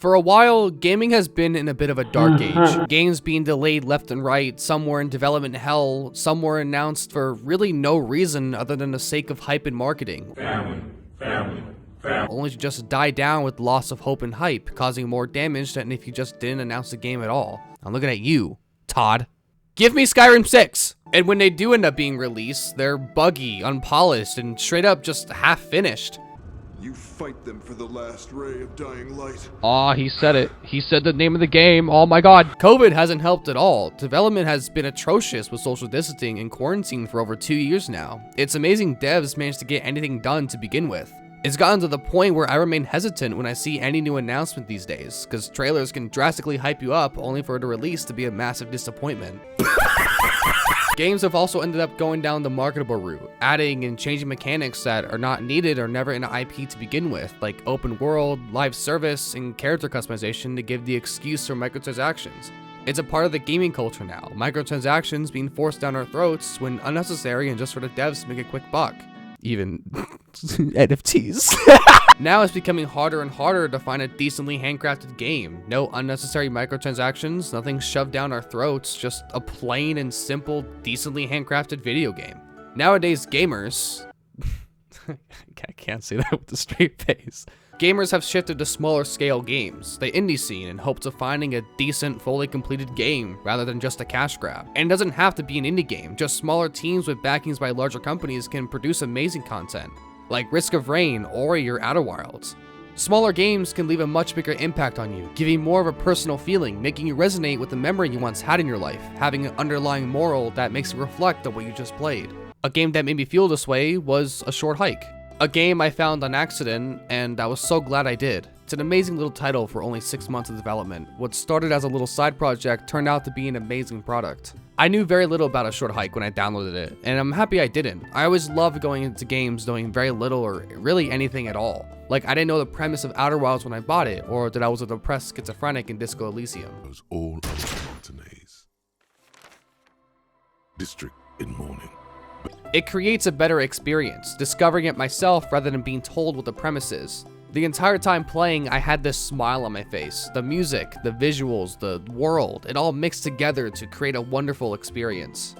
For a while, gaming has been in a bit of a dark age. Games being delayed left and right, some were in development hell, some were announced for really no reason other than the sake of hype and marketing. Only to just die down with loss of hope and hype, causing more damage than if you just didn't announce the game at all. I'm looking at you, Todd. Give me Skyrim 6! And when they do end up being released, they're buggy, unpolished, and straight up just half finished. You fight them for the last ray of dying light. Aw, he said it. He said the name of the game. Oh my god. COVID hasn't helped at all. Development has been atrocious with social distancing and quarantine for over 2 years now. It's amazing devs managed to get anything done to begin with. It's gotten to the point where I remain hesitant when I see any new announcement these days, because trailers can drastically hype you up only for the release to be a massive disappointment. Games have also ended up going down the marketable route, adding and changing mechanics that are not needed or never in an IP to begin with, like open world, live service, and character customization to give the excuse for microtransactions. It's a part of the gaming culture now, microtransactions being forced down our throats when unnecessary and just for the devs to make a quick buck. Even NFTs. Now it's becoming harder and harder to find a decently handcrafted game. No unnecessary microtransactions, nothing shoved down our throats, just a plain and simple, decently handcrafted video game. Nowadays, gamers... I can't say that with a straight face. Gamers have shifted to smaller scale games, the indie scene, in hopes of finding a decent, fully completed game rather than just a cash grab. And it doesn't have to be an indie game, just smaller teams with backings by larger companies can produce amazing content, like Risk of Rain, Ori, or Outer Wilds. Smaller games can leave a much bigger impact on you, giving more of a personal feeling, making you resonate with the memory you once had in your life, having an underlying moral that makes you reflect on what you just played. A game that made me feel this way was A Short Hike. A game I found on accident, and I was so glad I did. It's an amazing little title for only 6 months of development. What started as a little side project turned out to be an amazing product. I knew very little about A Short Hike when I downloaded it, and I'm happy I didn't. I always loved going into games knowing very little or really anything at all. Like, I didn't know the premise of Outer Wilds when I bought it, or that I was a depressed schizophrenic in Disco Elysium. It was all of Martinez. District in mourning. It creates a better experience, discovering it myself rather than being told what the premise is. The entire time playing, I had this smile on my face. The music, the visuals, the world, it all mixed together to create a wonderful experience.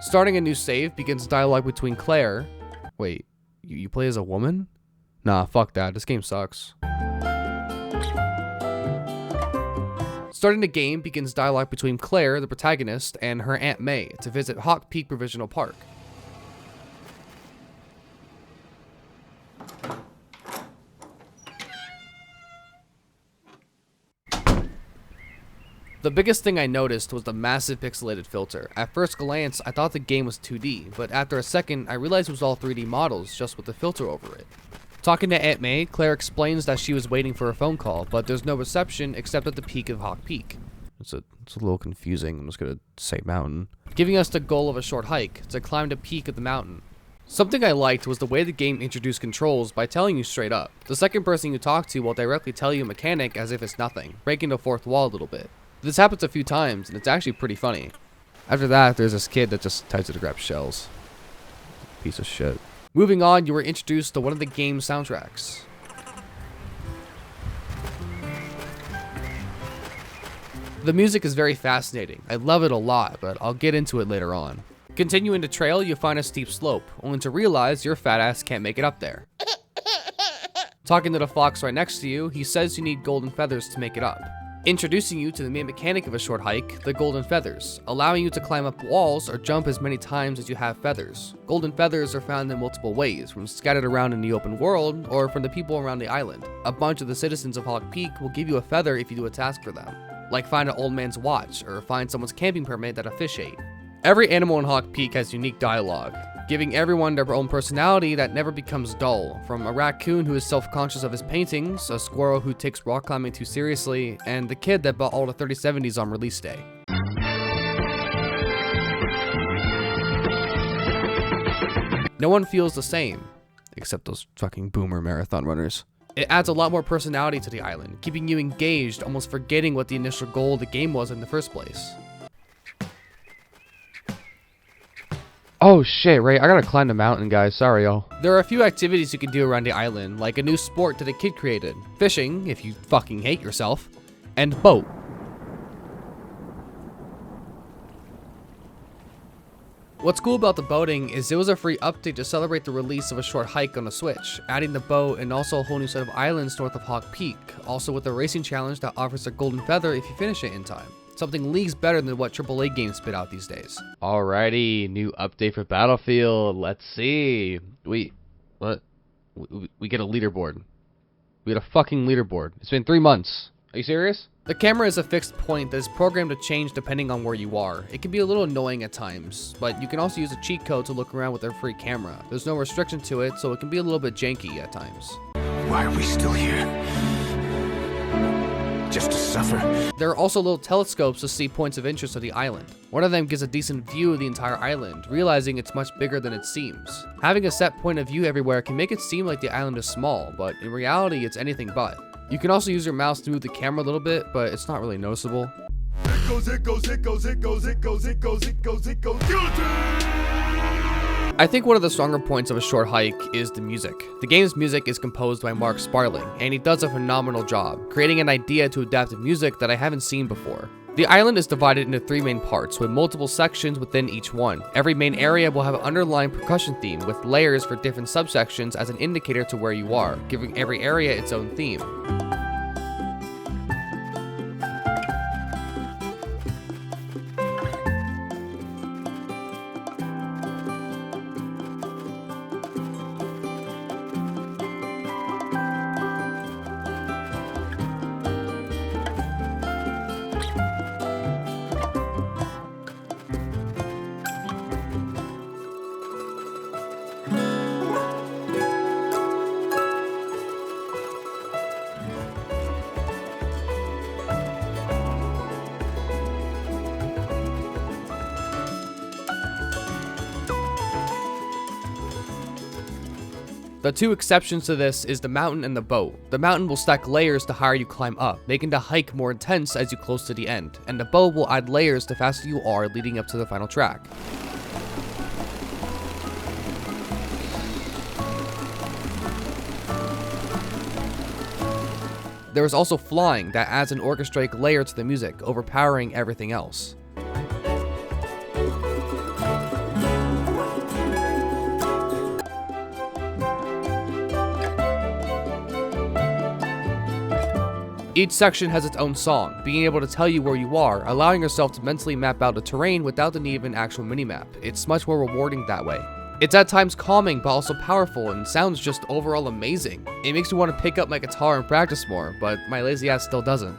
Starting a new save begins dialogue between Claire. Wait, you play as a woman? Nah, fuck that, this game sucks. Starting the game begins dialogue between Claire, the protagonist, and her Aunt May to visit Hawk Peak Provisional Park. The biggest thing I noticed was the massive pixelated filter. At first glance, I thought the game was 2D, but after a second, I realized it was all 3D models, just with the filter over it. Talking to Aunt May, Claire explains that she was waiting for a phone call, but there's no reception except at the peak of Hawk Peak. It's a little confusing, I'm just gonna say mountain. Giving us the goal of A Short Hike, to climb the peak of the mountain. Something I liked was the way the game introduced controls by telling you straight up. The second person you talk to will directly tell you a mechanic as if it's nothing, breaking the fourth wall a little bit. This happens a few times, and it's actually pretty funny. After that, there's this kid that just tries to grab shells. Piece of shit. Moving on, you were introduced to one of the game's soundtracks. The music is very fascinating. I love it a lot, but I'll get into it later on. Continuing the trail, you find a steep slope, only to realize your fat ass can't make it up there. Talking to the fox right next to you, he says you need golden feathers to make it up. Introducing you to the main mechanic of A Short Hike, the golden feathers, allowing you to climb up walls or jump as many times as you have feathers. Golden feathers are found in multiple ways, from scattered around in the open world, or from the people around the island. A bunch of the citizens of Hawk Peak will give you a feather if you do a task for them, like find an old man's watch, or find someone's camping permit that a fish ate. Every animal in Hawk Peak has unique dialogue, giving everyone their own personality that never becomes dull, from a raccoon who is self-conscious of his paintings, a squirrel who takes rock climbing too seriously, and the kid that bought all the 3070s on release day. No one feels the same, except those fucking boomer marathon runners. It adds a lot more personality to the island, keeping you engaged, almost forgetting what the initial goal of the game was in the first place. Oh shit, right, I gotta climb the mountain, guys. Sorry, y'all. There are a few activities you can do around the island, like a new sport that a kid created. Fishing, if you fucking hate yourself, and boat. What's cool about the boating is it was a free update to celebrate the release of a short hike on the Switch, adding the boat and also a whole new set of islands north of Hawk Peak, also with a racing challenge that offers a golden feather if you finish it in time. Something leagues better than what AAA games spit out these days. Alrighty, new update for Battlefield. Let's see. We get a leaderboard. We get a fucking leaderboard. It's been 3 months. Are you serious? The camera is a fixed point that is programmed to change depending on where you are. It can be a little annoying at times, but you can also use a cheat code to look around with a free camera. There's no restriction to it, so it can be a little bit janky at times. Why are we still here? Just to suffer? There are also little telescopes to see points of interest of the island. One of them gives a decent view of the entire island, realizing it's much bigger than it seems. Having a set point of view everywhere can make it seem like the island is small, but in reality it's anything but. You can also use your mouse to move the camera a little bit, but it's not really noticeable. I think one of the stronger points of a short hike is the music. The game's music is composed by Mark Sparling, and he does a phenomenal job, creating an idea to adaptive music that I haven't seen before. The island is divided into 3 main parts, with multiple sections within each one. Every main area will have an underlying percussion theme, with layers for different subsections as an indicator to where you are, giving every area its own theme. The 2 exceptions to this is the mountain and the boat. The mountain will stack layers the higher you climb up, making the hike more intense as you close to the end, and the boat will add layers the faster you are leading up to the final track. There is also flying that adds an orchestraic layer to the music, overpowering everything else. Each section has its own song, being able to tell you where you are, allowing yourself to mentally map out the terrain without the need of an actual minimap. It's much more rewarding that way. It's at times calming but also powerful and sounds just overall amazing. It makes me want to pick up my guitar and practice more, but my lazy ass still doesn't.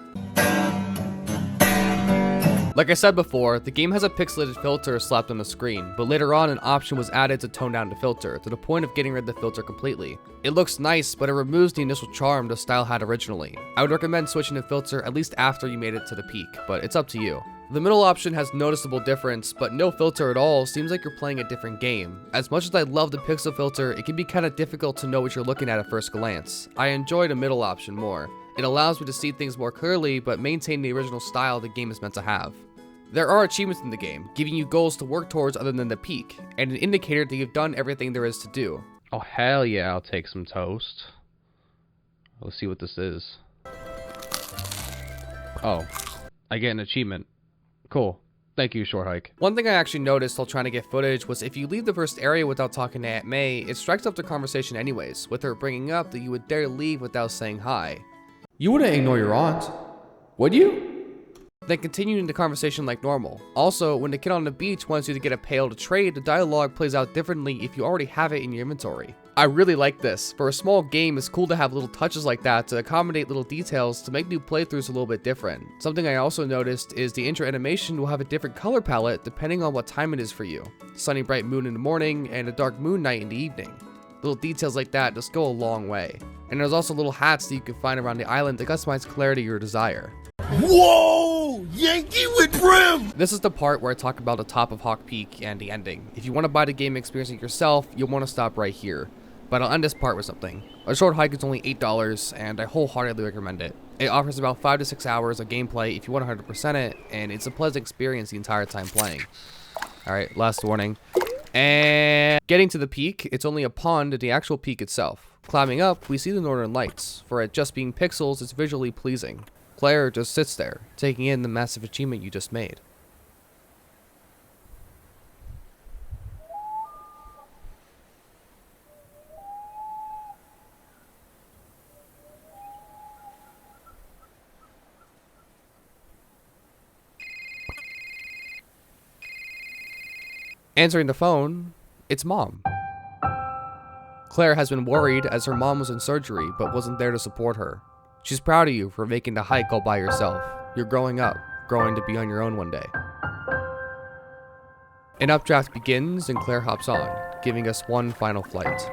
Like I said before, the game has a pixelated filter slapped on the screen, but later on an option was added to tone down the filter, to the point of getting rid of the filter completely. It looks nice, but it removes the initial charm the style had originally. I would recommend switching the filter at least after you made it to the peak, but it's up to you. The middle option has noticeable difference, but no filter at all seems like you're playing a different game. As much as I love the pixel filter, it can be kinda difficult to know what you're looking at first glance. I enjoy the middle option more. It allows me to see things more clearly, but maintain the original style the game is meant to have. There are achievements in the game, giving you goals to work towards other than the peak, and an indicator that you've done everything there is to do. Oh hell yeah, I'll take some toast. Let's see what this is. Oh, I get an achievement. Cool. Thank you, Short Hike. One thing I actually noticed while trying to get footage was if you leave the first area without talking to Aunt May, it strikes up the conversation anyways, with her bringing up that you would dare leave without saying hi. You wouldn't ignore your aunt, would you? Then continuing the conversation like normal. Also, when the kid on the beach wants you to get a pail to trade, the dialogue plays out differently if you already have it in your inventory. I really like this. For a small game, it's cool to have little touches like that to accommodate little details to make new playthroughs a little bit different. Something I also noticed is the intro animation will have a different color palette depending on what time it is for you. Sunny bright moon in the morning and a dark moon night in the evening. Little details like that just go a long way. And there's also little hats that you can find around the island to customize clarity or desire. Whoa! Yankee with brim! This is the part where I talk about the top of Hawk Peak and the ending. If you want to buy the game and experience it yourself, you'll want to stop right here. But I'll end this part with something. A short hike is only $8, and I wholeheartedly recommend it. It offers about 5 to 6 hours of gameplay if you want 100% it, and it's a pleasant experience the entire time playing. Alright, last warning. And getting to the peak, it's only a pond at the actual peak itself. Climbing up, we see the northern lights. For it just being pixels, it's visually pleasing. Claire just sits there, taking in the massive achievement you just made. Answering the phone, it's Mom. Claire has been worried as her mom was in surgery but wasn't there to support her. She's proud of you for making the hike all by yourself. You're growing up, growing to be on your own one day. An updraft begins and Claire hops on, giving us one final flight.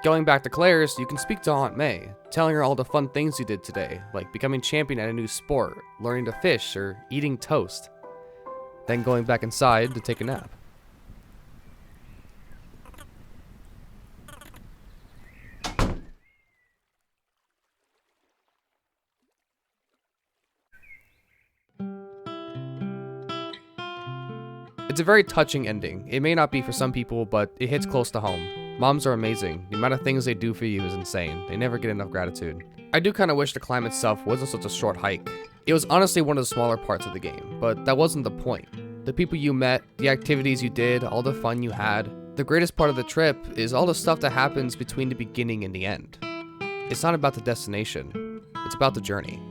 Going back to Claire's, you can speak to Aunt May, telling her all the fun things you did today, like becoming champion at a new sport, learning to fish, or eating toast. Then going back inside to take a nap. It's a very touching ending. It may not be for some people, but it hits close to home. Moms are amazing. The amount of things they do for you is insane. They never get enough gratitude. I do kind of wish the climb itself wasn't such a short hike. It was honestly one of the smaller parts of the game, but that wasn't the point. The people you met, the activities you did, all the fun you had. The greatest part of the trip is all the stuff that happens between the beginning and the end. It's not about the destination, it's about the journey.